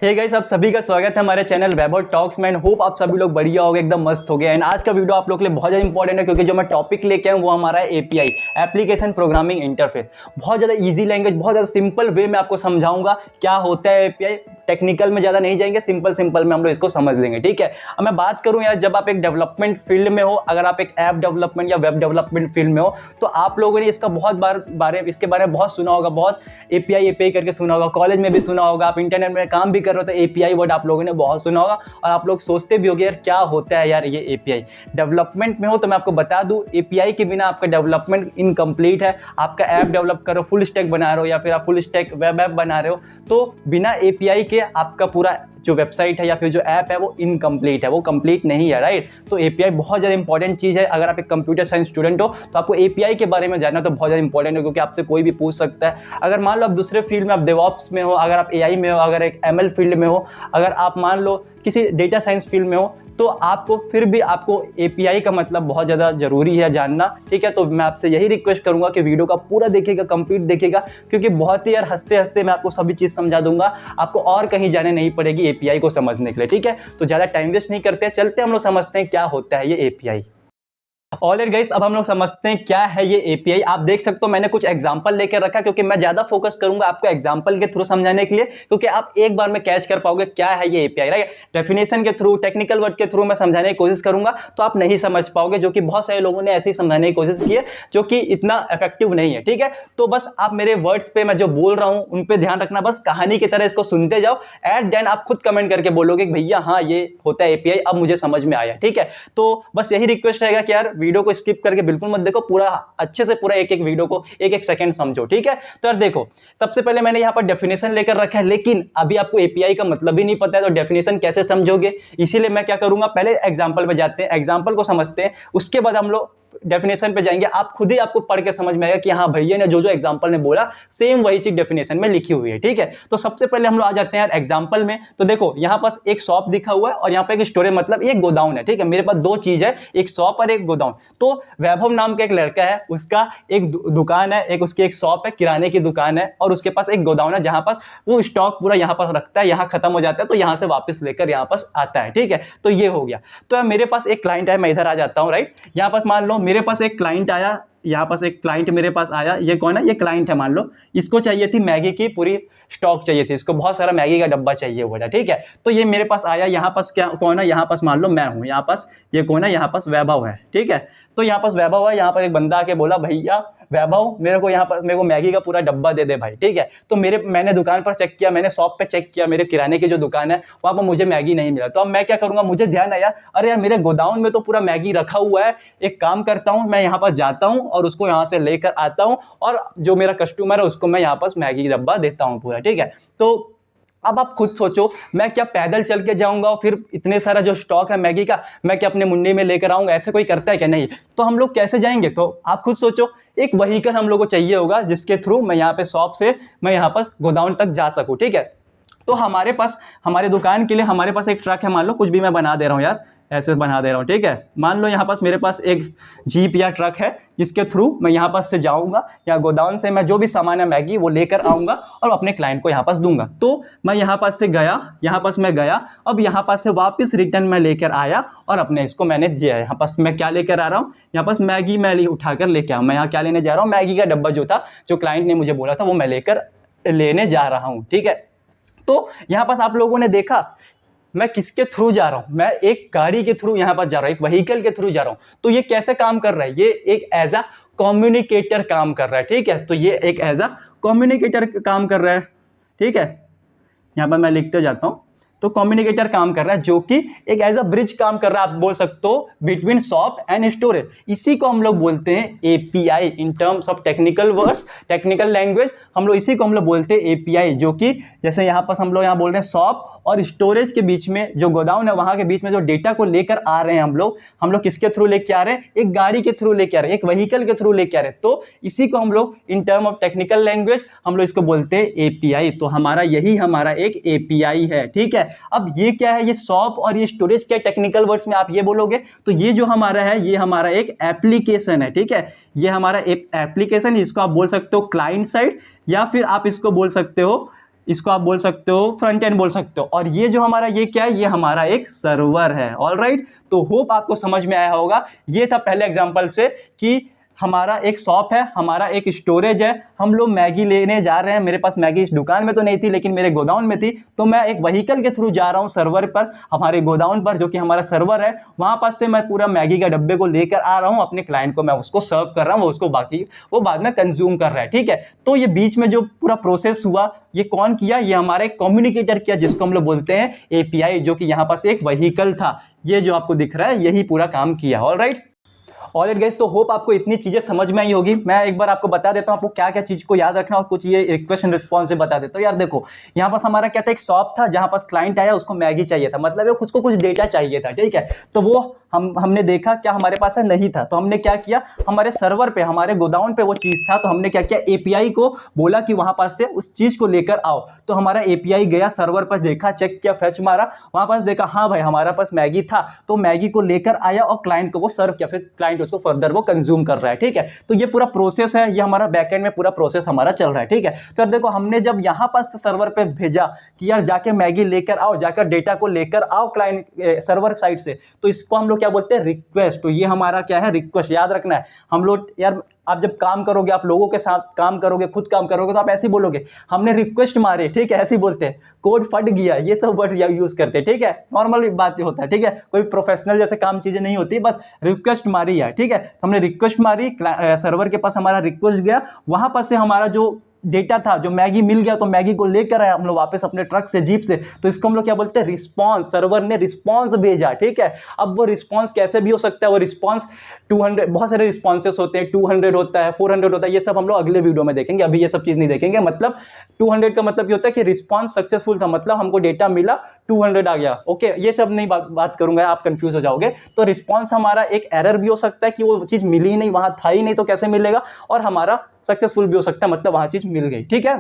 Hey guys, आप सभी का स्वागत है हमारे चैनल वैभव टॉक्स में। होप आप सभी लोग बढ़िया हो गए, एकदम मस्त हो गए। एंड आज का वीडियो आप लोग के लिए बहुत ज़्यादा इंपॉर्टेंट है क्योंकि जो मैं टॉपिक लेके आया हूँ वो हमारा एपीआई, एप्लीकेशन प्रोग्रामिंग इंटरफेस। बहुत ज़्यादा इजी लैंग्वेज, बहुत ज़्यादा सिंपल वे में आपको समझाऊंगा क्या होता है एपीआई। टेक्निकल में ज़्यादा नहीं जाएंगे, सिंपल में हम लोग इसको समझ लेंगे, ठीक है। अब मैं बात करूँ यार, जब आप एक डेवलपमेंट फील्ड में हो, अगर आप एक ऐप डेवलपमेंट या वेब डेवलपमेंट फील्ड में हो, तो आप लोगों ने इसका इसके बारे में बहुत सुना होगा, बहुत एपीआई करके सुना होगा, कॉलेज में भी सुना होगा, आप इंटरनेट में काम भी कर रहे हो तो एपीआई वर्ड आप लोगों ने बहुत सुना होगा। और आप लोग सोचते भी होंगे यार क्या होता है यार ये एपीआई। डेवलपमेंट में हो तो मैं आपको बता दूं, एपीआई के बिना आपका डेवलपमेंट इनकम्प्लीट है। आपका ऐप डेवलप करो, फुल स्टैक बना रहे हो या फिर आप फुल स्टैक वेब ऐप बना रहे हो, तो बिना एपीआई के आपका पूरा जो वेबसाइट है या फिर जो ऐप है वो इनकम्प्लीट है, वो कंप्लीट नहीं है, राइट। तो एपीआई बहुत ज़्यादा इंपॉर्टेंट चीज़ है। अगर आप एक कंप्यूटर साइंस स्टूडेंट हो तो आपको एपीआई के बारे में जानना तो बहुत ज़्यादा इंपॉर्टेंट है, क्योंकि आपसे कोई भी पूछ सकता है। अगर मान लो आप दूसरे फील्ड में, आप डेवऑप्स में हो, अगर आप एआई में हो, अगर एक एमएल फील्ड में हो, अगर आप मान लो किसी डेटा साइंस फील्ड में हो, तो आपको फिर भी आपको एपीआई का मतलब बहुत ज़्यादा ज़रूरी है जानना, ठीक है। तो मैं आपसे यही रिक्वेस्ट करूंगा कि वीडियो का पूरा देखिएगा, कंप्लीट देखिएगा, क्योंकि बहुत ही यार हंसते हंसते मैं आपको सभी चीज़ समझा दूंगा। आपको और कहीं जाने नहीं पड़ेगी एपीआई को समझने के लिए, ठीक है। तो ज़्यादा टाइम वेस्ट नहीं करते, चलते हम लोग समझते हैं क्या होता है ये एपीआई। ऑलराइट गाइस, अब हम लोग समझते हैं क्या है ये एपीआई। आप देख सकते हो मैंने कुछ एग्जांपल लेकर रखा, क्योंकि मैं ज्यादा फोकस करूंगा आपको एग्जांपल के थ्रू समझाने के लिए, क्योंकि आप एक बार में कैच कर पाओगे क्या है ये एपीआई, राइट। डेफिनेशन के थ्रू, टेक्निकल वर्ड के थ्रू मैं समझाने की कोशिश करूंगा तो आप नहीं समझ पाओगे, जो कि बहुत सारे लोगों ने ऐसे ही समझाने की कोशिश की है जो कि इतना इफेक्टिव नहीं है, ठीक है। तो बस आप मेरे वर्ड्स पे मैं जो बोल रहा हूं उन पे ध्यान रखना, बस कहानी की तरह इसको सुनते जाओ। एट देन आप खुद कमेंट करके बोलोगे कि भैया हाँ ये होता है एपीआई, अब मुझे समझ में आया, ठीक है। तो बस यही रिक्वेस्ट रहेगा कि यार वीडियो को स्किप करके बिल्कुल मत देखो, पूरा अच्छे से पूरा एक एक वीडियो को एक एक सेकंड समझो, ठीक है। तो यार देखो, सबसे पहले मैंने यहां पर डेफिनेशन लेकर रखा है, लेकिन अभी आपको एपीआई का मतलब ही नहीं पता है तो डेफिनेशन कैसे समझोगे। इसीलिए मैं क्या करूंगा, पहले एग्जांपल पे जाते हैं, एग्जांपल को समझते हैं, उसके बाद हम लोग डेफिनेशन पे जाएंगे। आप खुद ही आपको पढ़ के समझ में आएगा कि हाँ भैया ने जो एग्जांपल ने बोला सेम वही चीज डेफिनेशन में लिखी हुई है, ठीक है। तो सबसे पहले हम लोग आ जाते हैं यार एग्जांपल में। तो देखो यहाँ पास एक शॉप दिखा हुआ है और यहाँ पे एक स्टोरेज मतलब एक गोदाउन है, ठीक है। मेरे पास दो चीज है, एक शॉप और एक गोदाउन। तो वैभव नाम का एक लड़का है, उसका एक दुकान है, एक उसकी एक शॉप है, किराने की दुकान है, और उसके पास एक गोदाउन है जहां पास वो स्टॉक पूरा यहाँ पास रखता है, यहाँ खत्म हो जाता है तो यहाँ से वापस लेकर यहाँ पास आता है, ठीक है। तो ये हो गया। तो यार मेरे पास एक क्लाइंट है, मैं इधर आ जाता हूँ, राइट। यहाँ पास मान लो मेरे पास एक क्लाइंट आया, यहाँ पास एक क्लाइंट मेरे पास आया। ये कौन है? ये क्लाइंट है। मान लो इसको चाहिए थी मैगी की पूरी स्टॉक चाहिए थी, इसको बहुत सारा मैगी का डब्बा चाहिए हुआ था, ठीक है। तो ये मेरे पास आया, यहाँ पास क्या कौन है? यहाँ पास मान लो मैं हूँ, यहाँ पास ये कौन है? यहाँ पास वैभव है, ठीक है। तो यहाँ पास वैभव है, यहाँ पर एक बंदा आके बोला भैया वैभव मेरे को मैगी का पूरा डब्बा दे दे भाई, ठीक है। तो मैंने दुकान पर चेक किया, मैंने शॉप पे चेक किया, मेरे किराने की जो दुकान है वहां पर मुझे मैगी नहीं मिला। तो अब मैं क्या करूंगा, मुझे ध्यान आया अरे यार मेरे गोदाउन में तो पूरा मैगी रखा हुआ है। एक काम करता हूं, मैं यहाँ पर जाता हूं और उसको यहाँ से लेकर आता हूं, और जो मेरा कस्टमर है उसको मैं यहाँ पास मैगी डब्बा देता हूँ पूरा, ठीक है। तो अब आप खुद सोचो, मैं क्या पैदल चल के जाऊंगा और फिर इतने सारा जो स्टॉक है मैगी का मैं क्या अपने मुंडी में लेकर आऊंगा? ऐसे कोई करता है क्या? नहीं। तो हम लोग कैसे जाएंगे? तो आप खुद सोचो, एक व्हीकल हम लोग को चाहिए होगा जिसके थ्रू मैं यहाँ पे शॉप से मैं यहाँ पास गोदाउन तक जा सकूं, ठीक है। तो हमारे पास हमारे दुकान के लिए हमारे पास एक ट्रक है, मान लो कुछ भी मैं बना दे रहा हूँ यार, ऐसे बना दे रहा हूँ, ठीक है। मान लो यहाँ पास मेरे पास एक जीप या ट्रक है जिसके थ्रू मैं यहाँ पास से जाऊँगा या गोदाउन से मैं जो भी सामान है मैगी वो लेकर आऊँगा और अपने क्लाइंट को यहाँ पास दूंगा। तो मैं यहाँ पास से गया, यहाँ पास मैं गया, अब यहाँ पास से वापस रिटर्न मैं लेकर आया और अपने इसको मैंने दिया। यहाँ पास मैं क्या लेकर आ रहा हूँ? यहाँ पास मैगी मैं उठाकर लेके आऊँ। मैं यहाँ क्या लेने जा रहा हूँ? मैगी का डब्बा जो था, जो क्लाइंट ने मुझे बोला था, वो मैं लेकर लेने जा रहा हूँ, ठीक है। तो यहाँ पास आप लोगों ने देखा मैं किसके थ्रू जा रहा हूं? मैं एक गाड़ी के थ्रू यहाँ पर जा रहा हूं, एक व्हीकल के थ्रू जा रहा हूं। तो ये कैसे काम कर रहा है? ये एक एज अ कम्युनिकेटर काम कर रहा है, ठीक है। तो ये एक एज अ कम्युनिकेटर काम कर रहा है, ठीक है। यहाँ पर मैं लिखते जाता हूं। तो कम्युनिकेटर काम कर रहा है, जो कि एक एज अ ब्रिज काम कर रहा है, आप बोल सकते हो, बिटवीन शॉप एंड स्टोरेज। इसी को हम लोग बोलते हैं API in terms of technical words, technical language. हम लोग इसी को हम लोग बोलते हैं एपीआई, जो कि जैसे यहाँ पर हम लोग यहाँ बोल रहे हैं शॉप और स्टोरेज के बीच में, जो गोदाउन है वहां के बीच में जो डेटा को लेकर आ रहे हैं हम लोग किसके थ्रू लेके आ रहे हैं? एक गाड़ी के थ्रू लेके आ रहे हैं, एक व्हीकल के थ्रू लेके आ रहे हैं। तो इसी को हम लोग in term of technical language हम लोग इसको बोलते हैं एपीआई। तो हमारा एक एपीआई है, ठीक है। अब ये क्या है? ये शॉप और ये स्टोरेज क्या? टेक्निकल वर्ड्स में आप ये बोलोगे तो ये जो हमारा है, ये हमारा एक एप्लीकेशन है, ठीक है। ये हमारा एक एप्लीकेशन, इसको आप बोल सकते हो क्लाइंट साइड, या फिर आप इसको बोल सकते हो इसको आप बोल सकते हो फ्रंट एंड बोल सकते हो, और ये जो हमारा ये क्या है, ये हमारा एक सर्वर है। ऑलराइट, तो होप आपको समझ में आया होगा। ये था पहले एग्जांपल से कि हमारा एक शॉप है, हमारा एक स्टोरेज है, हम लोग मैगी लेने जा रहे हैं। मेरे पास मैगी इस दुकान में तो नहीं थी लेकिन मेरे गोडाउन में थी, तो मैं एक व्हीकल के थ्रू जा रहा हूँ सर्वर पर, हमारे गोडाउन पर जो कि हमारा सर्वर है, वहां पास से मैं पूरा मैगी का डब्बे को लेकर आ रहा हूँ अपने क्लाइंट को, मैं उसको सर्व कर रहा हूँ, उसको बाकी वो बाद में कंज्यूम कर रहा है। ठीक है, तो ये बीच में जो पूरा प्रोसेस हुआ, ये कौन किया, ये हमारे कम्युनिकेटर किया, जिसको हम लोग बोलते हैं एपीआई, जो कि यहाँ पास एक व्हीकल था, ये जो आपको दिख रहा है यही पूरा काम किया। ऑलराइट ऑलराइट गाइस, तो होप आपको इतनी चीजें समझ में आई होगी। मैं एक बार आपको बता देता हूँ आपको क्या क्या चीज को याद रखना, और कुछ ये रिक्वेस्ट एंड रिस्पॉन्स से बता देता हूँ। यार देखो, यहाँ पास हमारा क्या था, एक शॉप था जहाँ पास क्लाइंट आया, उसको मैगी चाहिए था, मतलब वो उसको कुछ डेटा चाहिए था। ठीक है, तो वो हमने देखा क्या हमारे पास है, नहीं था, तो हमने क्या किया, हमारे सर्वर पे, हमारे गोडाउन पे वो चीज़ था, तो हमने क्या किया, एपीआई को बोला कि वहाँ पास से उस चीज़ को लेकर आओ। तो हमारा एपीआई गया सर्वर पर, देखा, चेक किया, फेच मारा, वहाँ पास देखा हाँ भाई हमारा पास मैगी था, तो मैगी को लेकर आया और क्लाइंट को वो सर्व किया, फिर क्लाइंट उसको फर्दर वो कंज्यूम कर रहा है। ठीक है, तो ये पूरा प्रोसेस है, ये हमारा बैकएंड में पूरा प्रोसेस हमारा चल रहा है। ठीक है, तो यार देखो, हमने जब यहाँ पास सर्वर पे भेजा कि यार जाके मैगी लेकर आओ, जाकर डेटा को लेकर आओ क्लाइंट सर्वर साइड से, तो इसको हम लोग क्या बोलते हैं, रिक्वेस्ट। तो ये हमारा क्या है, रिक्वेस्ट। याद रखना है, हम लोग यार, आप जब काम करोगे, आप लोगों के साथ काम करोगे, खुद काम करोगे, तो आप ऐसे ही बोलोगे, हमने रिक्वेस्ट मारे। ठीक है, ऐसे ही बोलते हैं, कोड फट गया, ये सब वर्ड यूज करते हैं। ठीक है, नॉर्मल बात होता है। ठीक है, कोई प्रोफेशनल जैसे काम चीजें नहीं होती, बस रिक्वेस्ट मारी है। ठीक है, तो हमने रिक्वेस्ट मारी, सर्वर के पास हमारा रिक्वेस्ट गया, वहां पर से हमारा जो डेटा था, जो मैगी मिल गया, तो मैगी को लेकर आए हम लोग वापस अपने ट्रक से, जीप से, तो इसको हम लोग क्या बोलते हैं, रिस्पांस। सर्वर ने रिस्पांस भेजा। ठीक है, अब वो रिस्पांस कैसे भी हो सकता है, वो रिस्पांस 200, बहुत सारे रिस्पांसेस होते हैं, 200 होता है, 400 होता है, ये सब हम लोग अगले वीडियो में देखेंगे, अभी ये सब चीज नहीं देखेंगे। मतलब 200 का मतलब ये होता है कि रिस्पांस सक्सेसफुल था, मतलब हमको डेटा मिला, 200 आ गया। ओके, ये सब नहीं बात करूंगा, आप कंफ्यूज हो जाओगे। तो रिस्पांस हमारा एक एरर भी हो सकता है कि वो चीज मिली ही नहीं, वहां था ही नहीं, तो कैसे मिलेगा, और हमारा सक्सेसफुल भी हो सकता है, मतलब वहां चीज मिल गई। ठीक है,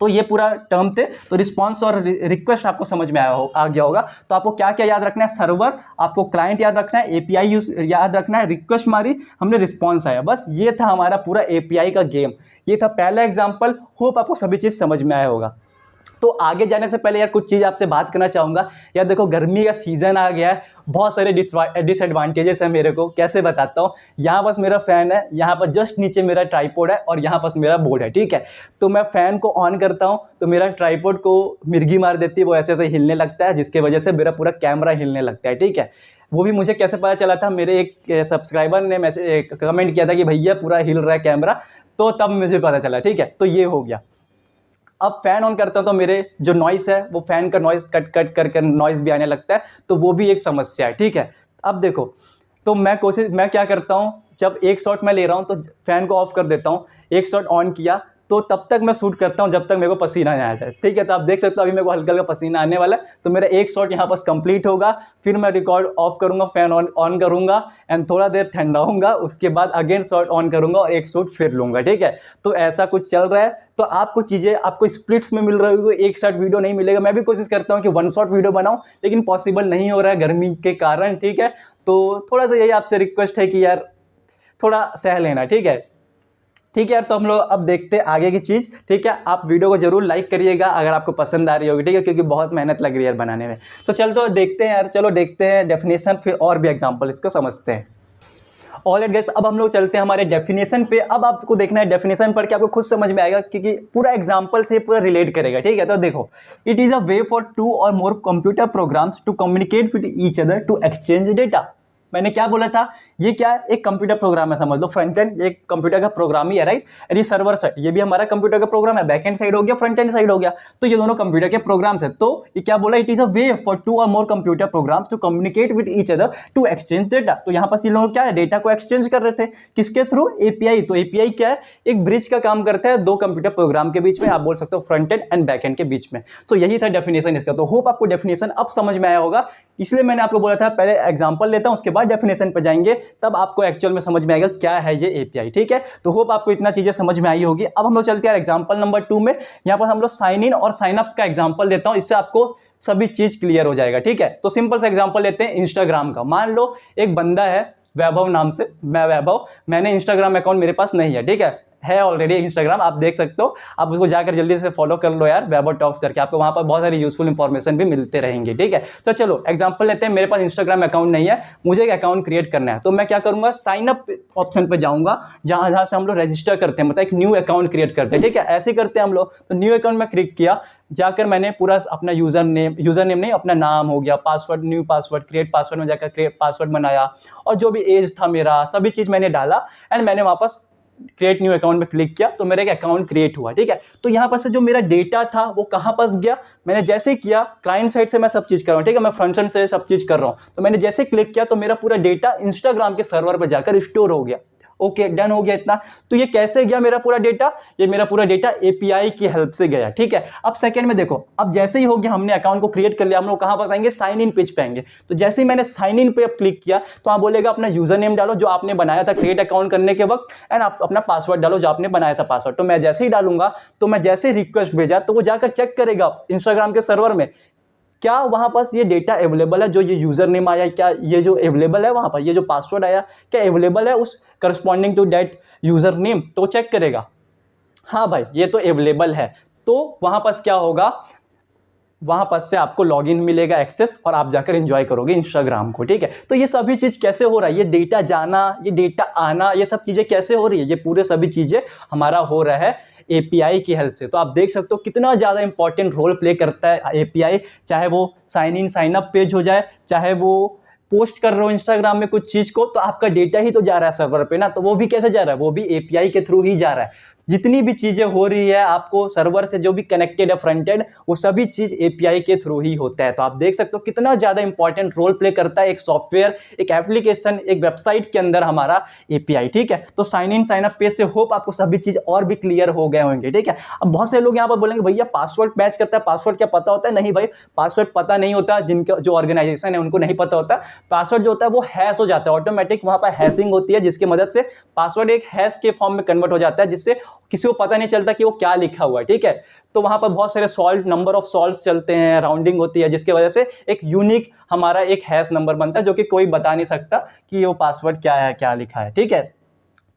तो ये पूरा टर्म थे। तो रिस्पांस और रिक्वेस्ट आपको समझ में आ गया होगा। तो आपको क्या क्या याद रखना है, सर्वर, आपको क्लाइंट याद रखना है, एपीआई याद रखना है, रिक्वेस्ट मारी, हमने रिस्पांस आया, बस ये था हमारा पूरा एपीआई का गेम। ये था पहला एग्जांपल। होप आपको सभी चीज़ समझ में आया होगा। तो आगे जाने से पहले यार कुछ चीज़ आपसे बात करना चाहूँगा। यार देखो, गर्मी का सीज़न आ गया है, बहुत सारे डिसएडवांटेजेस हैं मेरे को, कैसे बताता हूँ। यहाँ पास मेरा फ़ैन है, यहाँ पर जस्ट नीचे मेरा ट्राइपॉड है, और यहाँ पास मेरा बोर्ड है। ठीक है, तो मैं फ़ैन को ऑन करता हूँ तो मेरा ट्राइपॉड को मिर्गी मार देती है, वो ऐसे ऐसे हिलने लगता है, जिसकी वजह से मेरा पूरा कैमरा हिलने लगता है। ठीक है, वो भी मुझे कैसे पता चला था, मेरे एक सब्सक्राइबर ने मैसेज कमेंट किया था कि भैया पूरा हिल रहा है कैमरा, तो तब मुझे पता चला। ठीक है, तो ये हो गया। अब फैन ऑन करता हूं तो मेरे जो नॉइस है, वो फैन का नॉइस कट कर नॉइस भी आने लगता है, तो वो भी एक समस्या है। ठीक है, अब देखो, तो मैं क्या करता हूं, जब एक शॉट मैं ले रहा हूं तो फैन को ऑफ कर देता हूं, एक शॉट ऑन किया तो तब तक मैं शूट करता हूं जब तक मेरे को पसीना नहीं आ जाए। ठीक है, तो आप देख सकते हो अभी मेरे को हल्का हल्का पसीना आने वाला है, तो मेरा एक शॉट यहाँ पास कंप्लीट होगा, फिर मैं रिकॉर्ड ऑफ करूंगा, फैन ऑन करूंगा, एंड थोड़ा देर ठंडा होऊंगा, उसके बाद अगेन शॉट ऑन करूंगा और एक शॉट फिर लूंगा। ठीक है, तो ऐसा कुछ चल रहा है। तो आपको चीज़ें आपको स्प्लिट्स में मिल रही होगी, एक शॉट वीडियो नहीं मिलेगा। मैं भी कोशिश करता हूँ कि वन शॉट वीडियो बनाऊँ, लेकिन पॉसिबल नहीं हो रहा है गर्मी के कारण। ठीक है, तो थोड़ा सा यही आपसे रिक्वेस्ट है कि यार थोड़ा सह लेना। ठीक है, ठीक है यार, तो हम लोग अब देखते हैं आगे की चीज़। ठीक है, आप वीडियो को जरूर लाइक करिएगा अगर आपको पसंद आ रही होगी। ठीक है, क्योंकि बहुत मेहनत लग रही है यार बनाने में। तो चलो देखते हैं यार, चलो देखते हैं डेफिनेशन, फिर और भी एग्जांपल इसको समझते हैं। ऑलराइट गाइस, अब हम लोग चलते हैं हमारे डेफिनेशन पे। अब आपको देखना है डेफिनेशन पढ़ के आपको खुद समझ में आएगा, क्योंकि पूरा एग्जांपल से पूरा रिलेट करेगा। ठीक है, तो देखो, it is a way for 2 or more computer programs to communicate with each other to exchange data. मैंने क्या बोला था, ये क्या है, एक कंप्यूटर प्रोग्राम है, समझ लो फ्रंट एंड, ये कंप्यूटर का प्रोग्राम ही है, राइट। और ये सर्वर साइड, ये भी हमारा कंप्यूटर का प्रोग्राम है, बैक एंड साइड हो गया, फ्रंट एंड साइड हो गया, तो ये दोनों कंप्यूटर के प्रोग्राम्स है। तो ये क्या बोला, it is a way for 2 or more computer programs to communicate with each other to exchange data. तो यहाँ पर ये लोग क्या है, डेटा को एक्सचेंज कर रहे थे, किसके थ्रू, एपीआई। तो एपीआई क्या है, एक ब्रिज का काम करता है दो कंप्यूटर प्रोग्राम के बीच में, आप बोल सकते हो front end and back and के बीच में। तो यही था डेफिनेशन इसका। तो होप आपको डेफिनेशन अब समझ में आया होगा, इसलिए मैंने आपको बोला था पहले एग्जांपल लेता हूं, उसके बाद डेफिनेशन पे जाएंगे, तब आपको एक्चुअल में समझ में आएगा क्या है ये एपीआई। ठीक है, तो होप आपको इतना चीजें समझ में आई होगी। अब हम लोग चलते हैं एग्जांपल नंबर 2 में। यहाँ पर हम लोग साइन इन और साइन अप का एग्जांपल देता हूं, इससे आपको सभी चीज क्लियर हो जाएगा। ठीक है, तो सिंपल सा एग्जांपल लेते हैं इंस्टाग्राम का। मान लो एक बंदा है वैभव नाम से, मैं वैभव, मैंने इंस्टाग्राम अकाउंट मेरे पास नहीं है। ठीक है, है ऑलरेडी इंस्टाग्राम, आप देख सकते हो, आप उसको जाकर जल्दी से फॉलो कर लो यार, वेबो टॉक्स करके, आपको वहाँ पर बहुत सारी यूजफुल इंफॉर्मेशन भी मिलते रहेंगे, ठीक है। तो चलो एग्जांपल लेते हैं, मेरे पास इंस्टाग्राम अकाउंट नहीं है, मुझे एक अकाउंट क्रिएट करना है, तो मैं क्या करूँगा, साइन अप ऑप्शन पर जाऊँगा, जहाँ से हम लोग रजिस्टर करते हैं, मतलब एक न्यू अकाउंट क्रिएट करते हैं, ठीक है, ऐसे करते हैं हम लोग। तो न्यू अकाउंट में क्लिक किया, जाकर मैंने पूरा अपना यूज़र नेम नहीं, अपना नाम हो गया, password, new password, create password में जाकर क्रिएट पासवर्ड बनाया, और जो भी एज था मेरा, सभी चीज़ मैंने डाला, एंड मैंने वापस क्रिएट न्यू अकाउंट में क्लिक किया, तो मेरा एक अकाउंट क्रिएट हुआ, ठीक है। तो यहाँ पर से जो मेरा डेटा था वो कहाँ पास गया, मैंने जैसे ही किया, क्लाइंट साइड से मैं सब चीज़ कर रहा हूँ, ठीक है, मैं फ्रंट एंड से सब चीज़ कर रहा हूँ, तो मैंने जैसे क्लिक किया तो मेरा पूरा डेटा इंस्टाग्राम के सर्वर पर जाकर स्टोर हो गया। ओके, डन हो गया इतना। तो ये कैसे गया मेरा पूरा डेटा, ये मेरा पूरा डेटा एपीआई की हेल्प से गया, ठीक है। अब सेकंड में देखो, अब जैसे ही हो गया, हमने अकाउंट को क्रिएट कर लिया, हम लोग कहाँ पास आएंगे, साइन इन पेज पे आएंगे। तो जैसे ही मैंने साइन इन पे अब क्लिक किया, तो आप बोलेगा अपना यूजर नेम डालो जो आपने बनाया था क्रिएट अकाउंट करने के वक्त, एंड आप अपना पासवर्ड डालो जो आपने बनाया था पासवर्ड। तो मैं जैसे ही डालूंगा, तो मैं जैसे ही रिक्वेस्ट भेजा, तो वो जाकर चेक करेगा इंस्टाग्राम के सर्वर में, क्या वहाँ पास ये डेटा अवेलेबल है, जो ये यूज़र नेम आया, क्या ये जो अवेलेबल है वहाँ पर, ये जो पासवर्ड आया क्या अवेलेबल है उस corresponding to that user name, तो चेक करेगा, हाँ भाई ये तो अवेलेबल है। तो वहाँ पास क्या होगा, वहाँ पास से आपको लॉगिन मिलेगा, एक्सेस, और आप जाकर एंजॉय करोगे इंस्टाग्राम को, ठीक है। तो ये सभी चीज़ कैसे हो रहा है, ये डेटा जाना, ये डेटा आना, ये सब चीज़ें कैसे हो रही है, ये पूरे सभी चीज़ें हमारा हो रहा है एपीआई की हेल्प से। तो आप देख सकते हो कितना ज़्यादा इंपॉर्टेंट रोल प्ले करता है एपीआई, चाहे वो sign in sign up page हो जाए, चाहे वो पोस्ट कर रहे हो इंस्टाग्राम में कुछ चीज़ को, तो आपका डेटा ही तो जा रहा है सर्वर पे ना, तो वो भी कैसे जा रहा है, वो भी एपीआई के थ्रू ही जा रहा है। जितनी भी चीज़ें हो रही है आपको सर्वर से जो भी कनेक्टेड है फ्रंट एंड, वो सभी चीज़ एपीआई के थ्रू ही होता है। तो आप देख सकते हो कितना ज़्यादा इंपॉर्टेंट रोल प्ले करता है एक सॉफ्टवेयर, एक एप्लीकेशन, एक वेबसाइट के अंदर हमारा एपीआई, ठीक है। तो sign in sign up page से होप आपको सभी चीज़ और भी क्लियर हो गए होंगे, ठीक है। अब बहुत से लोग यहाँ पर बोलेंगे भैया पासवर्ड मैच करता है, पासवर्ड क्या पता होता है, नहीं भाई पासवर्ड पता नहीं होता, जिनका जो ऑर्गेनाइजेशन है उनको नहीं पता होता। पासवर्ड जो होता है वो हैश हो जाता है, ऑटोमेटिक वहाँ पर हैशिंग होती है, जिसकी मदद से पासवर्ड एक हैश के फॉर्म में कन्वर्ट हो जाता है, जिससे किसी को पता नहीं चलता कि वो क्या लिखा हुआ है, ठीक है। तो वहां पर बहुत सारे सॉल्ट, नंबर ऑफ सॉल्ट्स चलते हैं, राउंडिंग होती है, जिसकी वजह से एक यूनिक हमारा एक हैश नंबर बनता है, जो कि कोई बता नहीं सकता कि वो पासवर्ड क्या है, क्या लिखा है, ठीक है।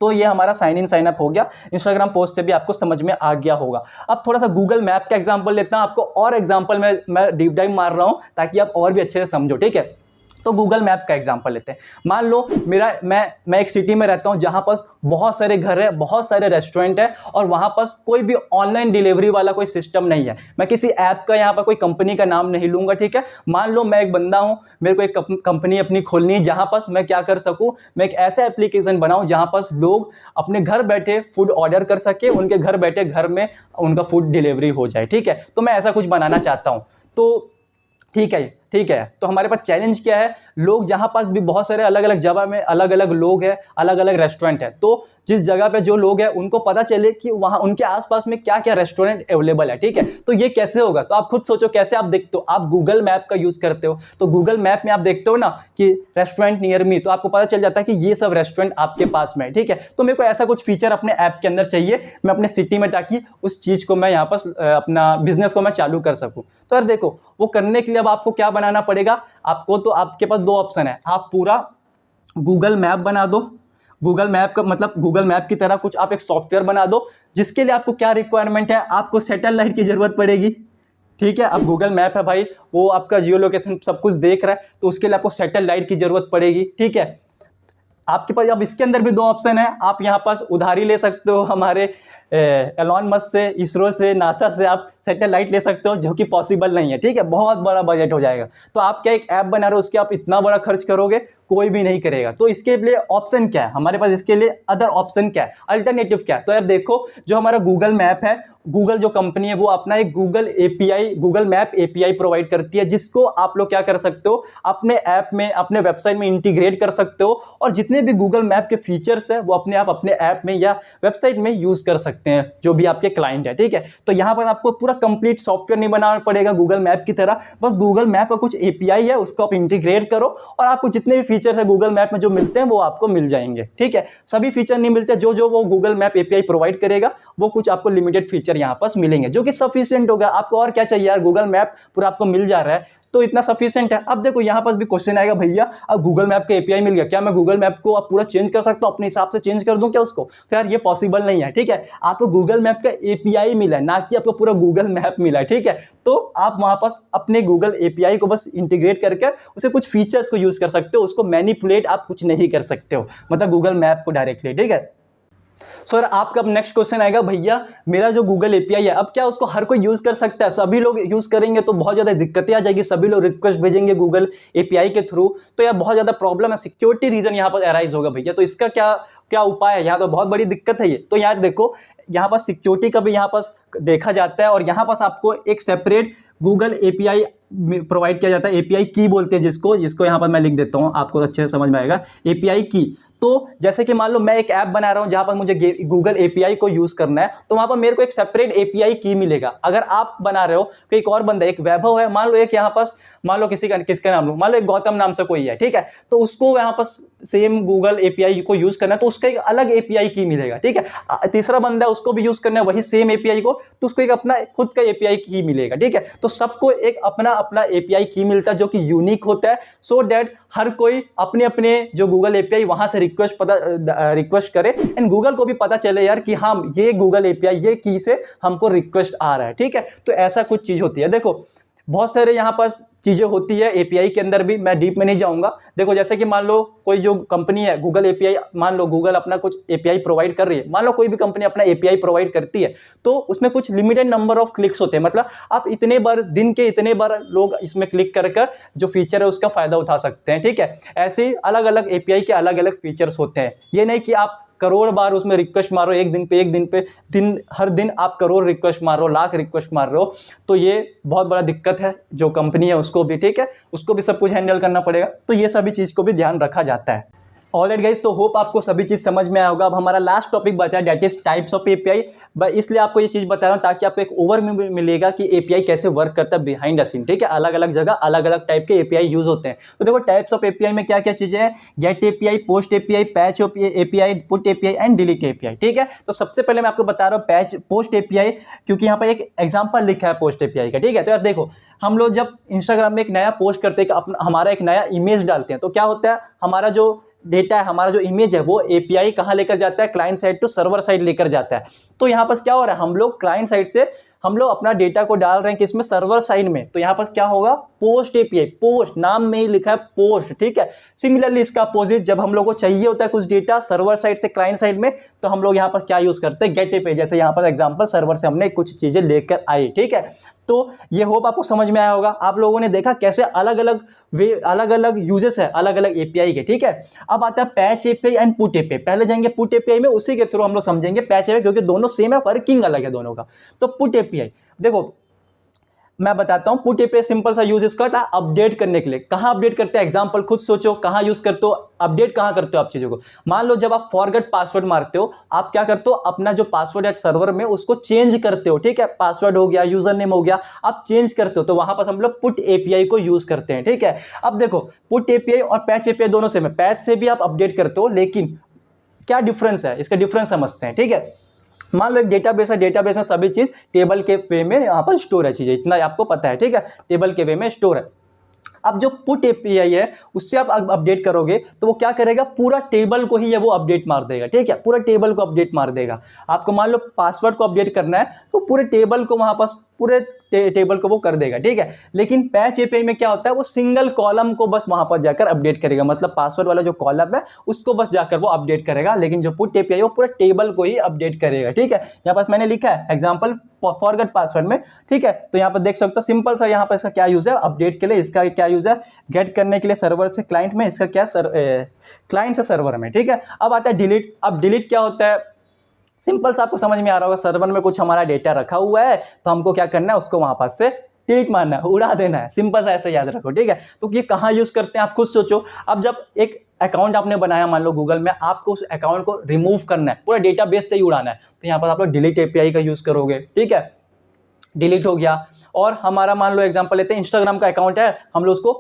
तो ये हमारा साइन इन साइन अप हो गया, इंस्टाग्राम पोस्ट से भी आपको समझ में आ गया होगा। अब थोड़ा सा गूगल मैप का एग्जांपल लेता हूं, आपको और एग्जांपल में मैं डीप डाइव मार रहा हूं ताकि आप और भी अच्छे से समझो, ठीक है। तो गूगल मैप का एग्जांपल लेते हैं। मान लो मैं एक सिटी में रहता हूं जहां पास बहुत सारे घर है, बहुत सारे रेस्टोरेंट है, और वहां पास कोई भी ऑनलाइन डिलीवरी वाला कोई सिस्टम नहीं है। मैं किसी ऐप का, यहाँ पर कोई कंपनी का नाम नहीं लूंगा, ठीक है। मान लो मैं एक बंदा हूं, मेरे को एक कंपनी अपनी खोलनी है, जहां पास मैं क्या कर सकूं, मैं एक ऐसा एप्लीकेशन बनाऊं जहां पास लोग अपने घर बैठे फूड ऑर्डर कर सके, उनके घर बैठे घर में उनका फूड डिलीवरी हो जाए, ठीक है। तो मैं ऐसा कुछ बनाना चाहता हूं। तो ठीक है। तो हमारे पास चैलेंज क्या है, लोग जहाँ पास भी बहुत सारे अलग अलग जगह में अलग अलग लोग हैं, अलग अलग रेस्टोरेंट है, तो जिस जगह पे जो लोग हैं उनको पता चले कि वहाँ उनके आसपास में क्या क्या रेस्टोरेंट अवेलेबल है, ठीक है। तो ये कैसे होगा, तो आप खुद सोचो कैसे आप देखते हो, आप गूगल मैप का यूज करते हो, तो गूगल मैप में आप देखते हो ना कि रेस्टोरेंट नियर मी, तो आपको पता चल जाता है कि ये सब रेस्टोरेंट आपके पास में है, ठीक है। तो मेरे को ऐसा कुछ फीचर अपने ऐप के अंदर चाहिए, मैं अपने सिटी में, ताकि उस चीज को मैं यहाँ पर अपना बिजनेस को मैं चालू कर सकूँ। तो यार देखो, वो करने के लिए अब आपको क्या बनाना पड़ेगा, आपको, तो आपके पास दो ऑप्शन है, आप पूरा गूगल मैप बना दो, गूगल मैप का मतलब गूगल मैप की तरह कुछ आप एक सॉफ्टवेयर बना दो, जिसके लिए आपको क्या रिक्वायरमेंट है, आपको सैटेलाइट की जरूरत पड़ेगी, ठीक है। अब गूगल मैप है भाई, वो आपका जियो लोकेशन सब कुछ देख रहा है, तो उसके लिए आपको सैटेलाइट की जरूरत पड़ेगी, ठीक है। आपके पास अब इसके अंदर भी दो ऑप्शन है, आप यहाँ पास उधारी ले सकते हो हमारे एलॉन मस्क से, इसरो से, नासा से आप सैटेलाइट ले सकते हो, जो कि पॉसिबल नहीं है, ठीक है, बहुत बड़ा बजट हो जाएगा। तो आप क्या एक ऐप बना रहे हो, उसके आप इतना बड़ा खर्च करोगे, कोई भी नहीं करेगा। तो इसके लिए ऑप्शन क्या है हमारे पास, इसके लिए अदर ऑप्शन क्या है, अल्टरनेटिव क्या है। तो यार देखो, जो हमारा गूगल मैप है, गूगल जो कंपनी है वो अपना एक Google API, Google map API provide करती है, जिसको आप लोग क्या कर सकते हो, अपने ऐप में, अपने वेबसाइट में इंटीग्रेट कर सकते हो, और जितने भी गूगल मैप के फीचर्स है वो अपने आप अपने ऐप में या वेबसाइट में यूज कर सकते हैं, जो भी आपके क्लाइंट है, ठीक है। तो यहाँ पर आपको पूरा कंप्लीट सॉफ्टवेयर नहीं बनाना पड़ेगा गूगल मैप की तरह, बस गूगल मैप का कुछ एपीआई है, उसको आप इंटीग्रेट करो, और आपको जितने भी फीचर है गूगल मैप में जो मिलते हैं वो आपको मिल जाएंगे, ठीक है। सभी फीचर नहीं मिलते, जो वो गूगल मैप एपीआई प्रोवाइड करेगा वो कुछ आपको लिमिटेड फीचर यहाँ पास मिलेंगे, जो कि सफिशिएंट होगा। आपको और क्या चाहिए यार, गूगल मैप पूरा आपको मिल जा रहा है, तो इतना सफिशिएंट है। अब देखो यहाँ पास भी क्वेश्चन आएगा, भैया अब गूगल मैप का एपीआई मिल गया, क्या मैं गूगल मैप को अब पूरा चेंज कर सकता हूँ, अपने हिसाब से चेंज कर दूं क्या उसको? तो यार ये पॉसिबल नहीं है, ठीक है। आपको गूगल मैप का एपीआई मिला है, ना कि आपको पूरा गूगल मैप मिला है, ठीक है। तो आप वहां पास अपने गूगल एपीआई को बस इंटीग्रेट करके उसे कुछ फीचर्स को यूज कर सकते हो, उसको मैनिपुलेट आप कुछ नहीं कर सकते हो, मतलब गूगल मैप को डायरेक्टली, ठीक है। सर आपका अब नेक्स्ट क्वेश्चन आएगा, भैया मेरा जो गूगल एपीआई है अब क्या उसको हर कोई यूज कर सकता है? सभी लोग यूज करेंगे तो बहुत ज्यादा दिक्कतें आ जाएगी, सभी लोग रिक्वेस्ट भेजेंगे गूगल एपीआई के थ्रू, तो यार बहुत ज्यादा प्रॉब्लम है, सिक्योरिटी रीजन यहाँ पर अराइज होगा भैया। तो इसका क्या क्या उपाय है? यहाँ तो बहुत बड़ी दिक्कत है ये। तो यार देखो यहाँ पर सिक्योरिटी का भी यहाँ पास देखा जाता है, और यहाँ पास आपको एक सेपरेट गूगल एपीआई प्रोवाइड किया जाता है, एपीआई की बोलते हैं जिसको यहाँ पर मैं लिख देता हूँ, आपको अच्छे से समझ में आएगा, एपीआई की। तो जैसे कि मान लो मैं एक ऐप बना रहा हूं जहां पर मुझे गूगल एपीआई को यूज करना है, तो वहां पर मेरे को एक सेपरेट एपीआई की मिलेगा। अगर आप बना रहे हो तो एक और बंदा, एक वैभव है, मान लो एक यहाँ पास, मान लो किसका नाम लो, मान लो एक गौतम नाम से कोई है, ठीक है, तो उसको यहाँ पर सेम गूगल एपीआई को यूज करना है तो उसका एक अलग एपीआई की मिलेगा, ठीक है। तीसरा बंदा है उसको भी यूज करना है वही सेम एपीआई को, तो उसको एक अपना खुद का एपीआई की मिलेगा, ठीक है। तो सबको एक अपना अपना एपीआई की मिलता है जो कि यूनिक होता है, सो दैट हर कोई अपने अपने जो गूगल एपीआई वहां से रिक्वेस्ट करे, एंड गूगल को भी पता चले यार कि हाँ ये गूगल एपीआई ये की से हमको रिक्वेस्ट आ रहा है, ठीक है। तो ऐसा कुछ चीज होती है। देखो बहुत सारे यहाँ पास चीजें होती है एपीआई के अंदर भी, मैं डीप में नहीं जाऊंगा। देखो जैसे कि मान लो कोई जो कंपनी है गूगल एपीआई, मान लो गूगल अपना कुछ एपीआई प्रोवाइड कर रही है, मान लो कोई भी कंपनी अपना एपीआई प्रोवाइड करती है, तो उसमें कुछ लिमिटेड नंबर ऑफ क्लिक्स होते हैं, मतलब आप इतने बार दिन के इतने बार लोग इसमें क्लिक कर जो फीचर है उसका फायदा उठा सकते हैं, ठीक है। ऐसे अलग अलग एपीआई के अलग अलग फीचर्स होते हैं, ये नहीं कि आप करोड़ बार उसमें रिक्वेस्ट मारो एक दिन पे हर दिन आप करोड़ रिक्वेस्ट मारो, लाख रिक्वेस्ट मार रहे हो, तो ये बहुत बड़ा दिक्कत है जो कंपनी है उसको भी, ठीक है, उसको भी सब कुछ हैंडल करना पड़ेगा। तो ये सभी चीज़ को भी ध्यान रखा जाता है। ऑलराइट गाइस, तो होप आपको सभी चीज़ समझ में आया होगा। अब हमारा लास्ट टॉपिक बचा है, that is types of API. इसलिए आपको ये चीज़ बता रहा हूँ ताकि आपको एक ओवरव्यू मिलेगा कि एपीआई कैसे वर्क करता है बिहाइंड द सीन, ठीक है। अलग अलग जगह अलग अलग टाइप के एपीआई यूज होते हैं। तो देखो टाइप्स ऑफ एपीआई में क्या क्या चीज़ें हैं, get API, post API, patch API, put API and delete API, ठीक है। तो सबसे पहले मैं आपको बता रहा हूँ पोस्ट एपीआई, क्योंकि यहाँ पर एक एग्जाम्पल लिखा है पोस्ट एपीआई का, ठीक है। तो यार देखो हम लोग जब इंस्टाग्राम में एक नया पोस्ट करते हैं, हमारा एक नया इमेज डालते हैं, तो क्या होता है, हमारा जो डेटा है, हमारा जो इमेज है, वो एपीआई कहाँ लेकर जाता है, client side to server side लेकर जाता है। तो यहाँ पर क्या हो रहा है, हम लोग क्लाइंट साइड से हम लोग अपना डेटा को डाल रहे हैं किसमें, सर्वर साइड में। तो यहाँ पर क्या होगा, पोस्ट एपीआई, पोस्ट नाम में ही लिखा है पोस्ट, ठीक है। सिमिलरली इसका अपोजिट, जब हम लोग को चाहिए होता है कुछ डेटा सर्वर साइड से क्लाइंट साइड में, तो हम लोग यहाँ पर क्या यूज करते हैं, गेट एपीआई। जैसे यहाँ पर एग्जांपल सर्वर से हमने कुछ चीजें लेकर आई, ठीक है। तो ये होप आपको समझ में आया होगा। आप लोगों ने देखा कैसे अलग अलग यूजेस है अलग अलग एपीआई के, ठीक है। अब आता है patch API and put API. पहले जाएंगे पुट एपीआई में, उसी के थ्रू हम लोग समझेंगे पैच एपीआई, क्योंकि दोनों सेम है, वर्किंग अलग है दोनों का। तो पुट एपीआई देखो मैं बताता हूं, पुट एपीआई सिंपल सा यूज इसका था अपडेट करने के लिए। कहां अपडेट करते हैं, एग्जांपल खुद सोचो, कहां यूज करते हो, अपडेट कहां करते हो आप चीजों को। मान लो जब आप फॉरगेट पासवर्ड मारते हो, आप क्या करते हो, अपना जो पासवर्ड है सर्वर में उसको चेंज करते हो, ठीक है। पासवर्ड हो गया, यूजर नेम हो गया, आप चेंज करते हो, तो वहां पर हम लोग पुट एपीआई को यूज करते हैं, ठीक है। अब देखो पुट एपीआई और पैच एपीआई दोनों सेम है। पैच से भी आप अपडेट करते हो, लेकिन क्या डिफरेंस है, इसका डिफरेंस समझते हैं, ठीक है। मान लो एक डेटाबेस है, डेटाबेस में सभी चीज टेबल के वे में यहाँ पर स्टोर है, चीजें इतना आपको पता है, ठीक है, टेबल के वे में स्टोर है। अब जो पुट एपीआई है उससे आप अपडेट करोगे तो वो क्या करेगा, पूरा टेबल को ही है वो अपडेट मार देगा, ठीक है, पूरा टेबल को अपडेट मार देगा। आपको मान लो पासवर्ड को अपडेट करना है तो पूरे टेबल को वहां पास पूरे टेबल को वो कर देगा, ठीक है। लेकिन पैच एपीआई में क्या होता है, वो सिंगल कॉलम को बस वहां पर जाकर अपडेट करेगा, मतलब पासवर्ड वाला जो कॉलम है उसको बस जाकर वो अपडेट करेगा। लेकिन जो पुट एपीआई वो पूरा टेबल को ही अपडेट करेगा, ठीक है। यहाँ पास मैंने लिखा है एग्जाम्पल फॉरगेट पासवर्ड में, ठीक है। तो यहाँ पर देख सकते हो सिंपल सा यहाँ पर इसका क्या यूज है, अपडेट के लिए, इसका क्या यूज है, गेट करने के लिए सर्वर से क्लाइंट में, इसका क्या क्लाइंट से सर्वर में, ठीक है। अब आता है डिलीट। अब डिलीट क्या होता है, सिंपल सा आपको समझ में आ रहा होगा, सर्वर में कुछ हमारा डेटा रखा हुआ है तो हमको क्या करना है, उसको वहां पास से डिलीट मारना है, उड़ा देना है, सिंपल सा ऐसे याद रखो, ठीक है। तो ये कहाँ यूज करते हैं आप खुद सोचो। अब जब एक अकाउंट आपने बनाया मान लो गूगल में, आपको उस अकाउंट को रिमूव करना है, पूरा डेटाबेस से ही उड़ाना है, तो यहाँ पर आप लोग डिलीट एपीआई का यूज करोगे, ठीक है। डिलीट हो गया। और हमारा मान लो एग्जांपल लेते हैं, इंस्टाग्राम का अकाउंट है, हम लोग उसको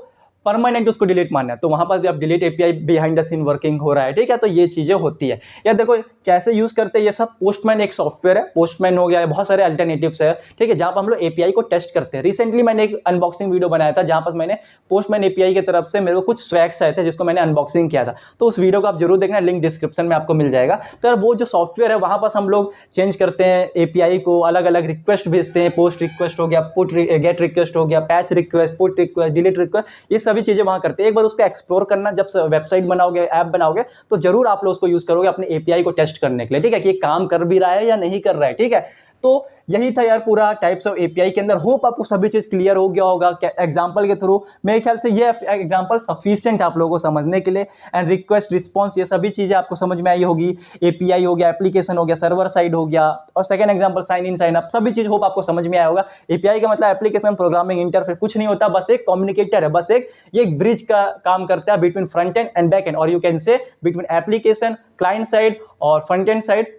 परमानेंट उसको डिलीट मारना है, तो वहां पर भी आप delete API behind the scene working हो रहा है, ठीक है। तो ये चीजें होती है। या देखो कैसे यूज करते हैं ये सब, पोस्टमैन एक सॉफ्टवेयर है, पोस्टमैन हो गया, बहुत सारे अल्टरनेटिव्स है, ठीक है, जहां पर हम लोग एपीआई को टेस्ट करते हैं। रिसेंटली मैंने एक अनबॉक्सिंग वीडियो बनाया था जहां पर मैंने पोस्टमैन एपीआई की तरफ से मेरे को कुछ स्वैग्स आए थे जिसको मैंने अनबॉक्सिंग किया था, तो उस वीडियो को आप जरूर देखना, लिंक डिस्क्रिप्शन में आपको मिल जाएगा। तो यार वो जो सॉफ्टवेयर है वहां पर हम लोग चेंज करते हैं एपीआई को, अलग अलग रिक्वेस्ट भेजते हैं, पोस्ट रिक्वेस्ट हो गया, पुट गेट रिक्वेस्ट हो गया, patch request, put request, delete request, ये सभी चीजें वहां करते हैं। एक बार उसको एक्सप्लोर करना, जब वेबसाइट बनाओगे, ऐप बनाओगे, तो जरूर आप लोग उसको यूज करोगे अपने एपीआई को टेस्ट करने के लिए, ठीक है, कि ये काम कर भी रहा है या नहीं कर रहा है, ठीक है। तो यही था यार पूरा टाइप्स ऑफ एपीआई के अंदर। होप आपको सभी चीज क्लियर हो गया होगा एग्जांपल के थ्रू। मेरे ख्याल से ये एग्जांपल सफिशिएंट आप लोगों को समझने के लिए। एंड रिक्वेस्ट, रिस्पॉन्स, ये सभी चीजें आपको समझ में आई होगी। एपीआई हो गया, एप्लीकेशन हो गया, सर्वर साइड हो गया, और second example sign in sign up, सभी चीज होप आपको समझ में आया होगा। एपीआई का मतलब एप्लीकेशन प्रोग्रामिंग इंटरफेस, कुछ नहीं होता, बस एक कम्युनिकेटर है, बस ये एक ब्रिज का काम करता है between front end and back end, और you can say between application, client side और front end side,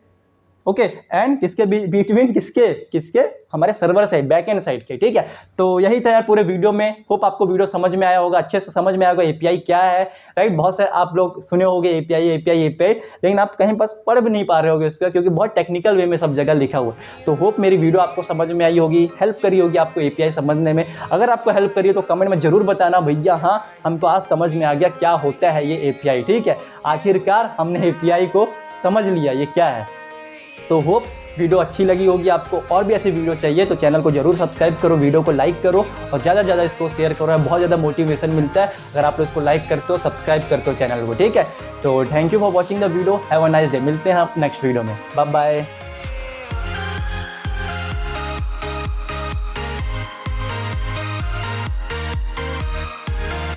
okay, and किसके बिटवीन, किसके हमारे server side, back end side के, ठीक है। तो यही था यार पूरे वीडियो में। होप आपको वीडियो समझ में आया होगा, अच्छे से समझ में आया होगा एपीआई क्या है, राइट। बहुत सारे आप लोग सुने होंगे एपीआई, लेकिन आप कहीं पास पढ़ भी नहीं पा रहे होगे इसका, क्योंकि बहुत टेक्निकल वे में सब जगह लिखा हुआ है। तो होप मेरी वीडियो आपको समझ में आई होगी, हेल्प करी होगी आपको एपीआई समझने में। अगर आपको हेल्प करी तो कमेंट में जरूर बताना, भैया हाँ हमको आज समझ में आ गया क्या होता है ये एपीआई, ठीक है। आखिरकार हमने एपीआई को समझ लिया ये क्या है। तो होप वीडियो अच्छी लगी होगी आपको। और भी ऐसी वीडियो चाहिए तो चैनल को जरूर सब्सक्राइब करो, वीडियो को लाइक करो और ज़्यादा से ज़्यादा इसको शेयर करो, बहुत ज़्यादा मोटिवेशन मिलता है अगर आप इसको लाइक करते हो, सब्सक्राइब करते हो चैनल को, ठीक है। तो thank you for watching the video, have a nice day. मिलते हैं आप नेक्स्ट वीडियो में, बाय बाय।